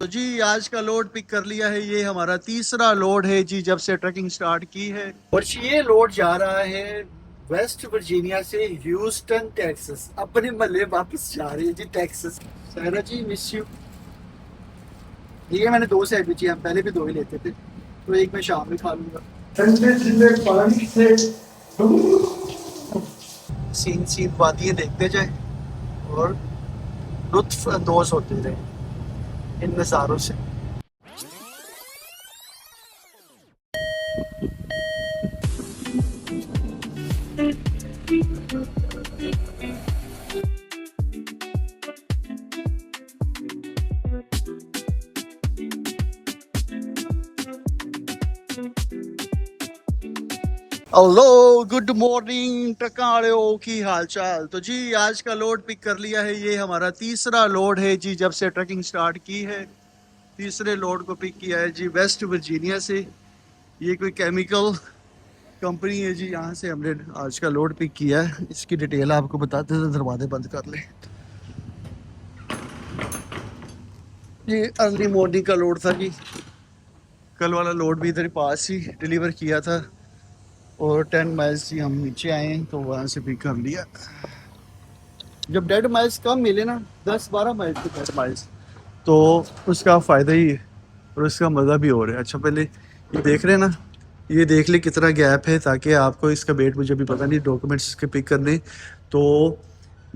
तो जी आज का लोड पिक कर लिया है। ये हमारा तीसरा लोड है जी जब से ट्रैकिंग स्टार्ट की है। और ये लोड जा रहा है वेस्ट वर्जीनिया से ह्यूस्टन टेक्सास। अपने महल्ले वापस जा रहे हैं जी Texas. Saira ji miss you. ये मैंने दो सैंडविच, हम पहले भी दो ही लेते थे, तो एक मैं शाम में खा लूंगा ठंडे ठंडे पानी से। सीन सीन वादियां देखते जाए और लुत्फ अंदोज होते रहे इन नज़ारों से। हेलो गुड मॉर्निंग टकाड़ो की हाल चाल। तो जी आज का लोड पिक कर लिया है। ये हमारा तीसरा लोड है जी जब से ट्रैकिंग स्टार्ट की है। तीसरे लोड को पिक किया है जी वेस्ट वर्जीनिया से। ये कोई केमिकल कंपनी है जी, यहाँ से हमने आज का लोड पिक किया है। इसकी डिटेल आपको बताते थे, दरवाजे बंद कर ले। ये अर्ली मॉर्निंग का लोड था जी। कल वाला लोड भी इधर पास ही डिलीवर किया था और 10 माइल्स ही हम नीचे आए तो वहाँ से पिक कर लिया। जब डेड माइल्स कम मिले ना, 10-12 माइल्स के डेड माइल्स, तो उसका फ़ायदा ही है और उसका मज़ा भी हो रहा है। अच्छा पहले ये देख रहे हैं ना, ये देख ले कितना गैप है, ताकि आपको इसका वेट मुझे भी पता नहीं, डॉक्यूमेंट्स इसके पिक करने। तो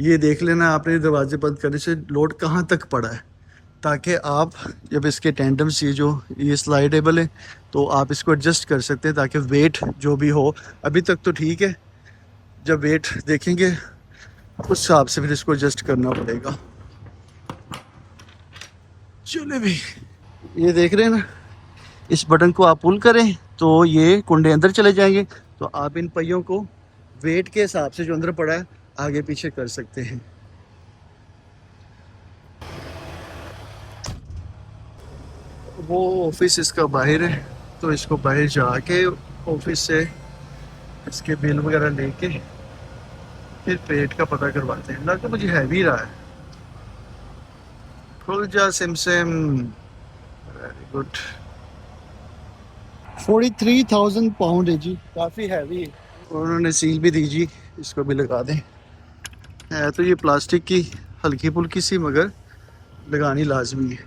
ये देख लेना आपने दरवाजे बंद करने से लोड कहाँ तक पड़ा है, ताकि आप जब इसके टेंडम्स ये स्लाइडेबल है तो आप इसको एडजस्ट कर सकते हैं, ताकि वेट जो भी हो, अभी तक तो ठीक है, जब वेट देखेंगे उस हिसाब से फिर इसको एडजस्ट करना पड़ेगा। चले भी, ये देख रहे हैं ना, इस बटन को आप पुल करें तो ये कुंडे अंदर चले जाएंगे, तो आप इन पहियों को वेट के हिसाब से जो अंदर पड़ा है आगे पीछे कर सकते हैं। वो ऑफिस इसका बाहर है, तो इसको बाहर जाके ऑफिस से इसके बिल वगैरह लेके फिर पेट का पता करवाते हैं। लगता मुझे हैवी रहा है। खुल जा सिमसिम, वेरी गुड। 43,000 पाउंड है जी, काफ़ी हैवी है। उन्होंने सील भी दी जी, इसको भी लगा दें। है तो ये प्लास्टिक की हल्की फुल्की सी, मगर लगानी लाजमी है।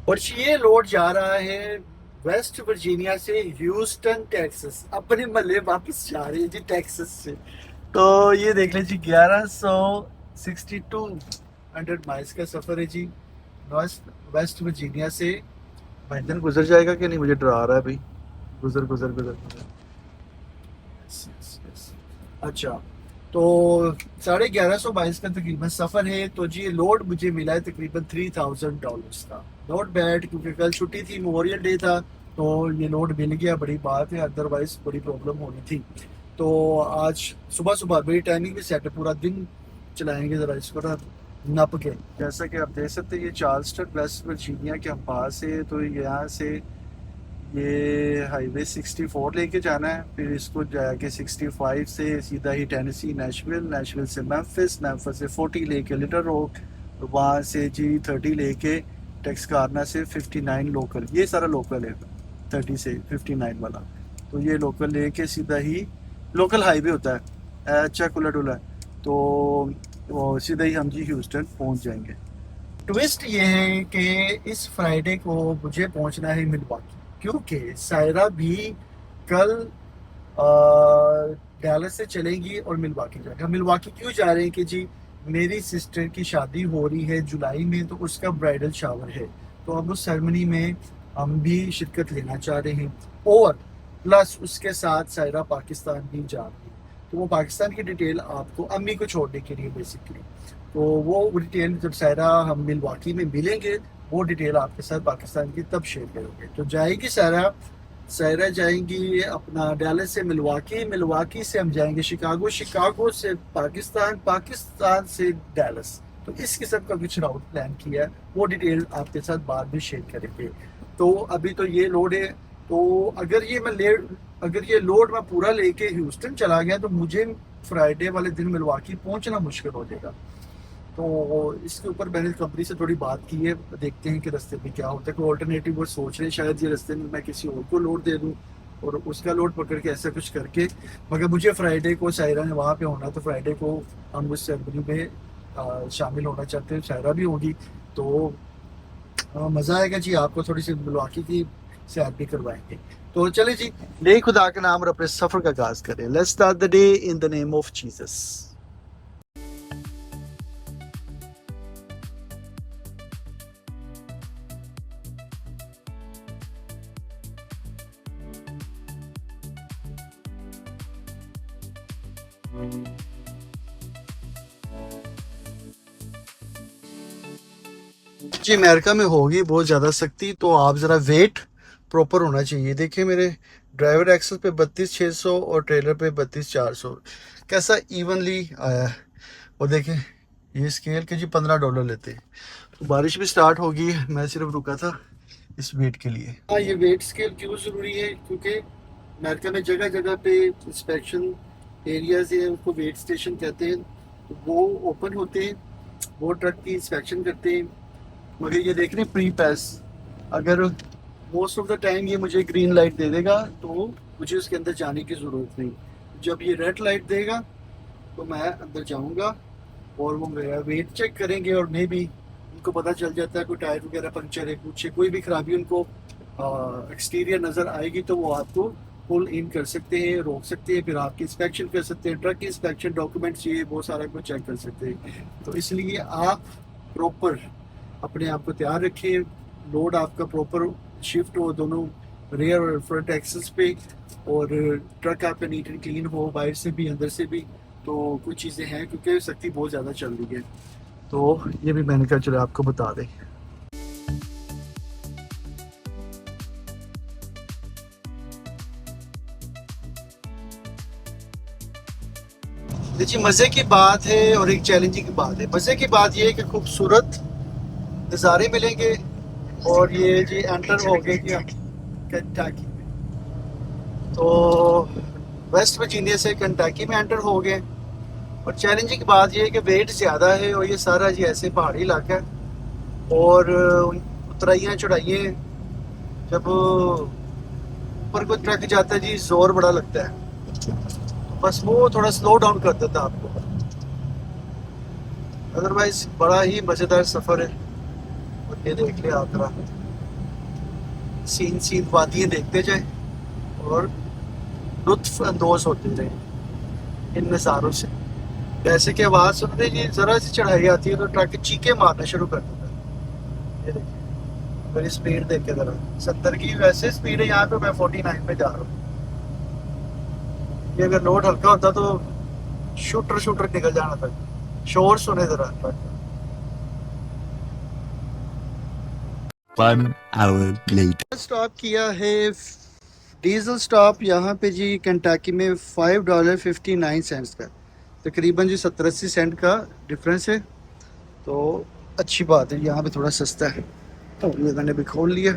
और ये लोड जा रहा है वेस्ट वर्जीनिया से ह्यूस्टन टेक्सास। अपने महल्ले वापस जा रहे हैं जी टेक्सास से। तो ये देख लें जी, 1162 माइल्स का सफ़र है जी वेस्ट वर्जीनिया से। दिन गुजर जाएगा कि नहीं, मुझे डरा रहा है भाई। गुजर गुजर गुजर गुजर। अच्छा, तो 1150 माइल्स का तकरीबन सफ़र है। तो जी लोड मुझे मिला है तकरीबन $3,000 का। नॉट बैड, क्योंकि कल छुट्टी थी, मेमोरियल डे था, तो ये लोड मिल गया, बड़ी बात है, अदरवाइज बड़ी प्रॉब्लम होनी थी। तो आज सुबह सुबह मेरी टाइमिंग भी सेट है, पूरा दिन चलाएंगे ज़रा इसको ना नप के। जैसा कि आप देख सकते हैं, ये चार्ल्सटन वेस्ट वर्जीनिया के हम पास है। तो यहाँ से ये हाईवे 64 लेके जाना है, फिर इसको जाके 65 से सीधा ही टेनेसी नेशविल, नेशविल से मेम्फिस, मेम्फिस से 40 लेके लिटिल रॉक, वहाँ से जी 30 लेके टेक्सकार्ना से 59 लोकल। ये सारा लोकल है, 30 से 59 वाला। तो ये लोकल लेके सीधा ही लोकल हाईवे होता है, अच्छा खुला डुला, तो वो सीधा ही हम जी ह्यूस्टन पहुँच जाएंगे। ट्विस्ट ये है कि इस फ्राइडे को मुझे पहुंचना है मिलवाकी, क्योंकि सायरा भी कल डैलस से चलेगी और मिलवाकी जाएगा। मिलवाकी क्यों जा रहे हैं कि जी मेरी सिस्टर की शादी हो रही है जुलाई में, तो उसका ब्राइडल शावर है, तो अब उस सेरेमनी में हम भी शिरकत लेना चाह रहे हैं। और प्लस उसके साथ सायरा पाकिस्तान भी जा रही है, तो वो पाकिस्तान की डिटेल आपको अम्मी को छोड़ने के लिए बेसिकली, तो वो डिटेल जब सायरा हम मिलवाकी में मिलेंगे, वो डिटेल आपके साथ पाकिस्तान की तब शेयर करेंगे। तो जाएगी सायरा, सायरा जाएंगी अपना डैलस से मिलवाकी, मिलवाकी से हम जाएंगे शिकागो, शिकागो से पाकिस्तान, पाकिस्तान से डैलस। तो इस किस्म का कुछ राउट प्लान किया है, वो डिटेल आपके साथ बाद में शेयर करेंगे। तो अभी तो ये लोड है, तो अगर ये लोड मैं पूरा लेके ह्यूस्टन चला गया तो मुझे फ्राइडे वाले दिन मिलवाकी पहुंचना मुश्किल हो जाएगा। तो इसके ऊपर मैंने कंपनी से थोड़ी बात की है, देखते हैं कि रास्ते में क्या होता है, कोई ऑल्टरनेटिव वो सोच रहे हैं शायद ये रास्ते में मैं किसी और को लोड दे दूँ और उसका लोड पकड़ के ऐसा कुछ करके। मगर मुझे फ्राइडे को सायरा ने वहाँ पे होना, तो फ्राइडे को हम उस सेरेमनी में शामिल होना चाहते हैं, सायरा भी होगी। तो मज़ा आएगा जी, आपको थोड़ी सी मिलवाकी की सैर भी करवाएंगे। तो चले जी, नेक खुदा के नाम और अपने सफ़र का आगाज करें। Let's start the day in the name of Jesus. जी अमेरिका में होगी बहुत ज़्यादा सख्ती, तो आप ज़रा वेट प्रॉपर होना चाहिए। देखिए मेरे ड्राइवर एक्सेस पे 32,600 और ट्रेलर पे 32,400, कैसा इवनली आया है। और देखें ये स्केल के जी $15 लेते हैं। तो बारिश भी स्टार्ट होगी, मैं सिर्फ रुका था इस वेट के लिए। हाँ, ये वेट स्केल क्यों ज़रूरी है, क्योंकि अमेरिका में जगह जगह पे इंस्पेक्शन एरियाज हैं, उनको वेट स्टेशन कहते हैं, तो वो ओपन होते हैं, वो ट्रक की इंस्पेक्शन करते हैं। मगर ये देख रहे प्री पैस, अगर मोस्ट ऑफ द टाइम ये मुझे ग्रीन लाइट दे देगा तो मुझे उसके अंदर जाने की ज़रूरत नहीं। जब ये रेड लाइट देगा तो मैं अंदर जाऊंगा और वो मेरा वेट चेक करेंगे, और मे भी उनको पता चल जाता है कोई टायर वगैरह पंक्चर है, कुछ है, कोई भी खराबी उनको एक्सटीरियर नज़र आएगी तो वो आपको पुल इन कर सकते हैं, रोक सकते हैं, फिर आपकी इंस्पेक्शन कर सकते हैं, ट्रक की इंस्पेक्शन, डॉक्यूमेंट्स चाहिए, वो सारा कुछ चेक कर सकते हैं। तो इसलिए आप प्रॉपर अपने आप को तैयार रखिए, लोड आपका प्रॉपर शिफ्ट हो दोनों रेयर और फ्रंट एक्सेस पे, और ट्रक आपका नीट एंड क्लीन हो, बाहर से भी अंदर से भी। तो कुछ चीज़ें हैं क्योंकि सख्ती बहुत ज़्यादा चल रही है, तो ये भी मैंने कहा चलो आपको बता दें। देखिए मज़े की बात है और एक चैलेंजिंग की बात है। मज़े की बात ये है कि खूबसूरत नज़ारे मिलेंगे, और ये जी एंटर हो गए कि कंटाकी में, तो वेस्ट वर्जीनिया से कंटाकी में एंटर हो गए। और चैलेंजिंग की बात ये है कि वेट ज़्यादा है, और ये सारा जी ऐसे पहाड़ी इलाका है, और उतराइयाँ चढ़ाइयाँ, जब ऊपर कोई ट्रक जाता है जी जोर बड़ा लगता है, बस वो थोड़ा स्लो डाउन कर देता है आपको। अदरवाइज बड़ा ही मज़ेदार सफ़र है। और ये देख ले आप जरा सीन वादियाँ देखते जाए और लुत्फ अंदोज होते रहे इन नज़ारों से। जैसे कि आवाज़ सुनते जी ज़रा सी चढ़ाई आती है तो ट्रक चीखे मारना शुरू कर देता है। ये देखिए मेरी स्पीड देख के ज़रा 70 की वैसे स्पीड है, यहाँ पे मैं 49 पे जा रहा हूँ। ये अगर लोड हल्का होता तो शूटर निकल जाना था। शोर सुने ज़रा ट्रक। 1 hour later. स्टॉप किया है डीजल स्टॉप यहाँ पे जी कंटाकी में $5.59 का, तकरीबन जी 70-80 सेंट का डिफरेंस है। तो अच्छी बात है, यहाँ पे थोड़ा सस्ता है। तो ये मैंने भी खोल लिया,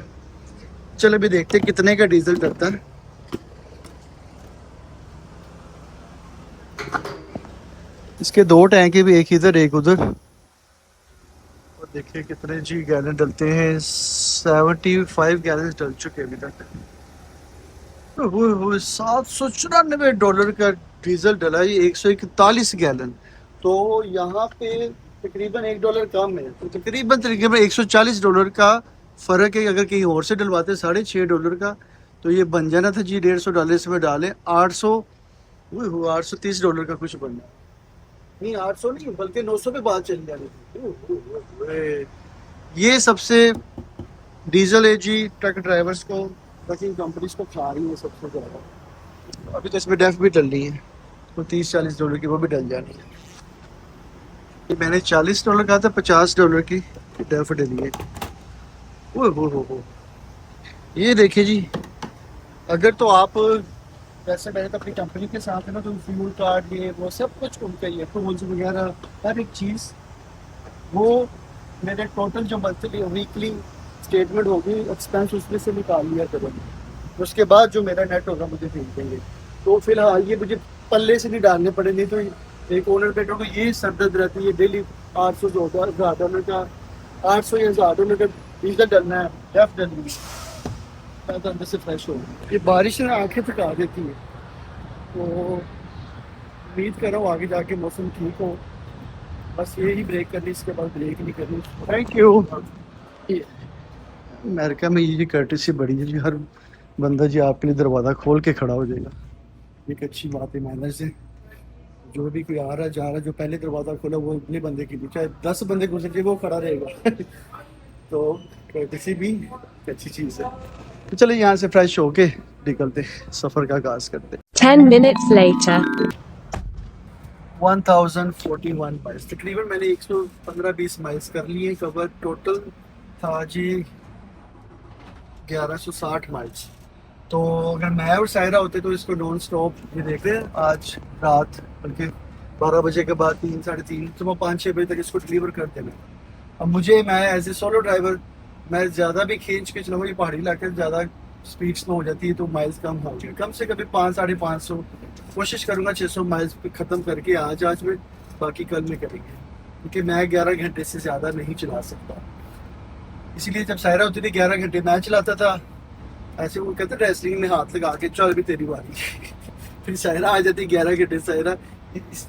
चलो भी देखते हैं कितने का डीजल करता है। इसके दो टैंक है भी, एक इधर एक उधर, और देखिए कितने जी गैलन डलते हैं। 75 गैलन डल चुके हैं अभी तक। $794 का डीजल डला है, 141 गैलन। तो यहाँ पे तकरीबन $1 कम है, तो तकरीबन $140 का फ़र्क है। अगर कहीं और से डलवाते $6.5 का, तो ये बन जाना था जी $150 इसमें डालें 830 डॉलर का कुछ बनना नहीं, 800 नहीं बल्कि 900 पे बात चली जानी थी। ये सबसे डीजल है जी ट्रक ड्राइवर्स को, ट्रकिंग कंपनीज को खा रही है सबसे ज़्यादा। अभी तो इसमें डेफ भी डल रही है, तो $30-40 की वो भी डल जानी है। ये मैंने $40 कहा था, $50 की डेफ डली है। हो ये देखिए जी, अगर तो आप वैसे मैंने तो अपनी कंपनी के साथ है ना, तो फ्यूल कार्ड ये वो सब कुछ उनका ही है, टूल्स वगैरह हर एक चीज़, वो मेरे टोटल जो मंथली वीकली स्टेटमेंट होगी एक्सपेंस उसमें से निकाल लिया करूँगी। उसके बाद जो मेरा नेट होगा मुझे भेज देंगे। तो फिलहाल ये मुझे पल्ले से नहीं डालने पड़े, नहीं तो एक ओनर बेटों को ये सरदर्द रहती है डेली 800 $1000 का 800 या $1000 का डीजल डलना है डेफिनेटली तो अंदर से फ्रेश हो। ये बारिश ना आंखें थका देती है, तो उम्मीद कर रहा हूँ आगे जाके मौसम ठीक हो। बस यही ब्रेक करनी, इसके बाद ब्रेक नहीं करनी। Thank you. अमेरिका में ये कर्टेसी बड़ी है जी, हर बंदा जी आपके लिए दरवाज़ा खोल के खड़ा हो जाएगा। एक अच्छी बात है मैनर्स से। जो भी कोई आ रहा जा रहा, जो पहले दरवाज़ा खोला वो अपने बंदे के लिए, चाहे 10 बंदे गुजर जाए वो खड़ा रहेगा। तो कर्टेसी भी अच्छी चीज़ है। तो चलिए यहाँ से फ्रेश होके निकलते, सफ़र का आगाज़ करते। 10 minutes later. 1041 माइल्स, तकरीबन मैंने 115-20 माइल्स कर लिए कवर। टोटल था जी 1160 माइल्स। तो अगर मैं और सायरा होते तो इसको नॉन स्टॉप, ये देख रहे हैं आज रात, बल्कि 12 बजे के बाद 3 साढ़े 3 तो 5-6 बजे तक इसको डिलीवर कर देना। अब मैं एज ए सोलो ड्राइवर, मैं ज़्यादा भी खींच के चलाऊँ, ये पहाड़ी इलाके ज़्यादा स्पीड स्लो हो जाती है तो माइल्स कम हो जाए, कम से कभी 500-550 कोशिश करूँगा 600 माइल्स पे ख़त्म करके आज में, बाकी कल में करेंगे, क्योंकि मैं 11 घंटे से ज़्यादा नहीं चला सकता। इसीलिए जब सायरा होती थी 11 घंटे मैं चलाता था, ऐसे वो कहते रेसलिंग में हाथ लगा के चल भी तेरी बारी। फिर सायरा आ जाती 11 घंटे, सायरा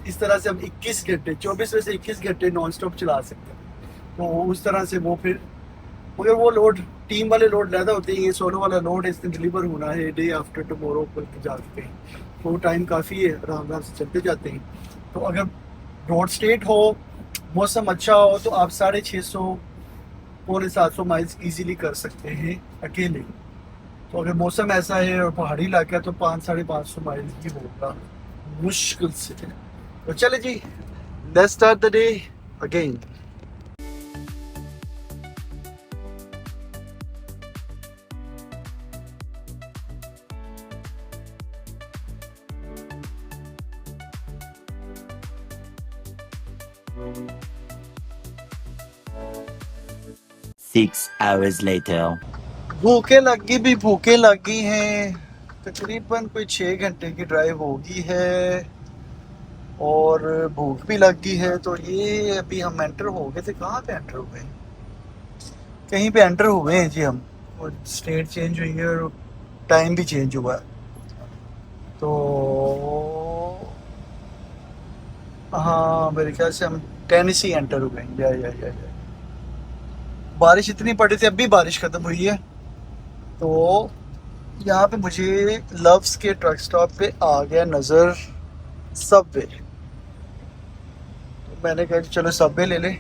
इस तरह से हम 21 घंटे 24 में से 21 घंटे नॉन स्टॉप चला सकते हैं। तो उस तरह से वो फिर, मगर वो लोड टीम वाले लोड ज़्यादा होते हैं, ये सोलो वाला लोड इस दिन डिलीवर होना है डे आफ्टर टुमारो पर जा सकते हैं, तो टाइम काफ़ी है, आराम आराम से चलते जाते हैं। तो अगर रोड स्टेट हो, मौसम अच्छा हो, तो आप 650 पौने 700 माइल्स इजीली कर सकते हैं अकेले। तो अगर मौसम ऐसा है और पहाड़ी इलाका है तो 500-550 माइल्स भी होगा मुश्किल से। तो चले जी, let's start the day again. Six hours later. भूखे लग गई हैं, तकरीबन कोई 6 घंटे की ड्राइव होगी है और भूख भी लग गई है। तो ये अभी हम एंटर हो गए थे, कहाँ पे एंटर हुए हैं, कहीं पे एंटर हुए हैं जी हम, और स्टेट चेंज हुई है और टाइम भी चेंज हुआ है। तो हाँ मेरे ख्याल से हम टेनेसी एंटर हुए हैं। या बारिश इतनी पड़ी थी, अब भी बारिश ख़त्म हुई है। तो यहाँ पे मुझे लव्स के ट्रक स्टॉप पे आ गया नज़र सबवे। तो मैंने कहा चलो सबवे ले लें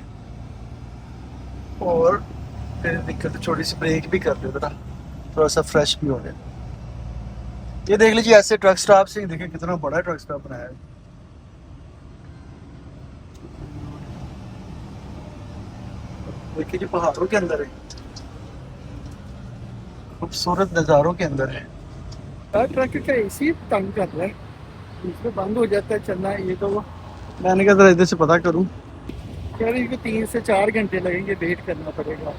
और फिर दिक्कत छोटी सी ब्रेक भी कर लेता, थोड़ा सा फ्रेश भी हो गया। ये देख लीजिए ऐसे ट्रक स्टॉप से, देखिए कितना बड़ा ट्रक स्टॉप बनाया है। देखिए जो पहाड़ों के अंदर है, खूबसूरत नज़ारों के अंदर है। ट्रक का एसी तंग कर रहा है, इसमें बंद हो जाता है चलना। ये तो मैंने कहा इधर से पता करूं, कह रही कि 3 से 4 घंटे लगेंगे, वेट करना पड़ेगा।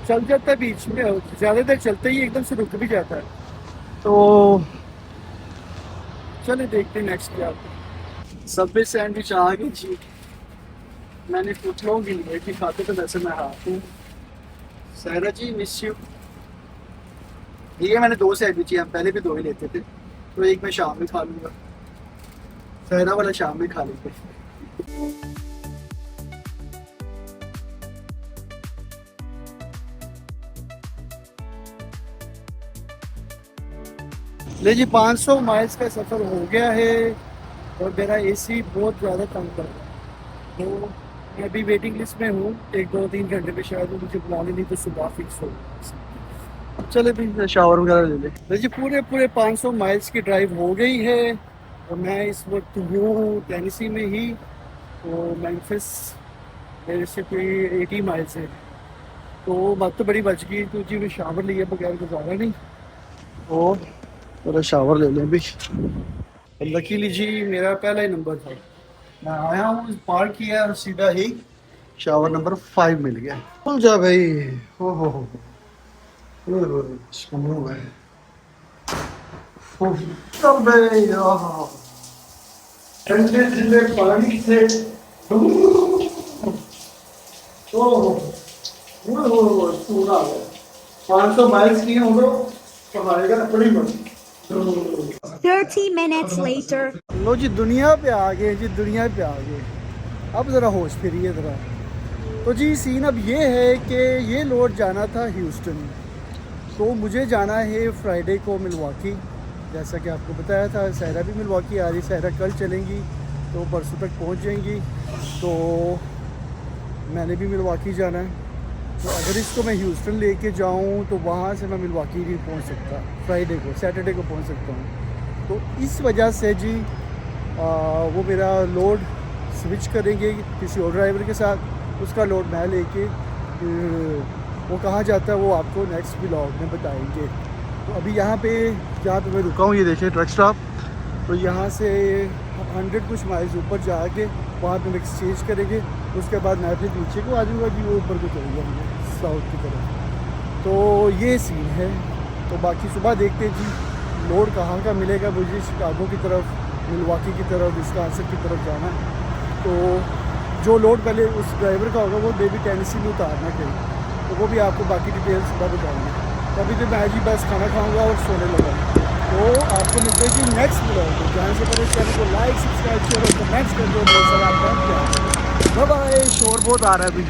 चल जाता है बीच में, ज़्यादा देर चलते ही एकदम से रुक भी जाता है। तो चले देखते हैं नेक्स्ट क्या। सबवे सैंडविच आ गई जी, मैंने कुछ लोग भी लिए कि खाते तो वैसे मैं हाथ हूँ। Saira ji miss you. ये मैंने 2 सैंडविच, हम पहले भी 2 ही लेते थे, तो एक मैं शाम में खा लूँगा, सायरा वाला शाम में खा लेंगे। ले जी 500 माइल्स का सफ़र हो गया है और मेरा एसी बहुत ज़्यादा तंग कर रहा है। तो मैं अभी वेटिंग लिस्ट में हूँ, 1-2-3 घंटे में शायद वो मुझे बुला नहीं तो सुबह फिक्स हो। चले भी शावर वगैरह ले ले जी। पूरे 500 माइल्स की ड्राइव हो गई है और मैं इस वक्त हूँ टेनेसी में ही। तो मेम्फिस मेरे से कोई 80 माइल्स है, तो मत तो बड़ी बच गई। तो जी मैं शावर लिए बगैर गुजारा नहीं, तो थोड़ा शावर ले लें भी। लकीली जी मेरा पहला ही नंबर था, मैं आया हूँ पार्क किया और सीधा ही शावर नंबर 5 मिल गया। खुल जा भाई, हो मुँह है। ठंडे ठंडे पानी से पूरा 500 माइल्स नहीं हो तो हमारे घर अपनी बनी 30 minutes later. लो जी दुनिया पे आ गए जी, दुनिया पे आ गए। अब ज़रा होश फिरिए ज़रा। तो जी सीन अब ये है कि ये लोड जाना था ह्यूस्टन, तो मुझे जाना है फ्राइडे को मिलवाकी। जैसा कि आपको बताया था, सहरा भी मिलवाकी आ रही, सहरा कल चलेंगी तो परसों तक पहुंच जाएंगी। तो मैंने भी मिलवाकी जाना है, तो अगर इसको मैं ह्यूस्टन लेके जाऊं तो वहाँ से मैं मिलवाकी नहीं पहुंच सकता, फ्राइडे को सैटरडे को पहुंच सकता हूं। तो इस वजह से जी वो मेरा लोड स्विच करेंगे किसी और ड्राइवर के साथ, उसका लोड मैं लेके वो कहाँ जाता है वो आपको नेक्स्ट व्लॉग में बताएंगे। तो अभी यहाँ पे जहाँ पे मैं रुका हूँ, ये देखिए ट्रक स्टॉप, तो यहाँ से 100 कुछ माइल्स ऊपर जाके वहाँ पे हम एक्सचेंज करेंगे। उसके बाद मैं फिर नीचे को आ जाऊँगा जी, वो ऊपर को चले जाएंगे साउथ की तरफ। तो ये सीन है। तो बाकी सुबह देखते हैं जी लोड कहाँ का मिलेगा। मुझे शिकागो की तरफ, मिलवाकी की तरफ, विस्कॉन्सिन की तरफ जाना। तो जो लोड पहले उस ड्राइवर का होगा वो बेबी टेनेसी में उतारना कहीं, तो वो भी आपको बाकी डिटेल्स सुबह बताऊँगा। तो अभी तो मैं जी बस खाना खाऊँगा और सोने लगा। तो आपको मिलते हैं जी नेक्स्ट ब्लॉग में। जहाँ से पहले चैनल को लाइक, सब्सक्राइब, शेयर और कमेंट्स कर दो। Bye bye. शोर बहुत आ रहा है अभी।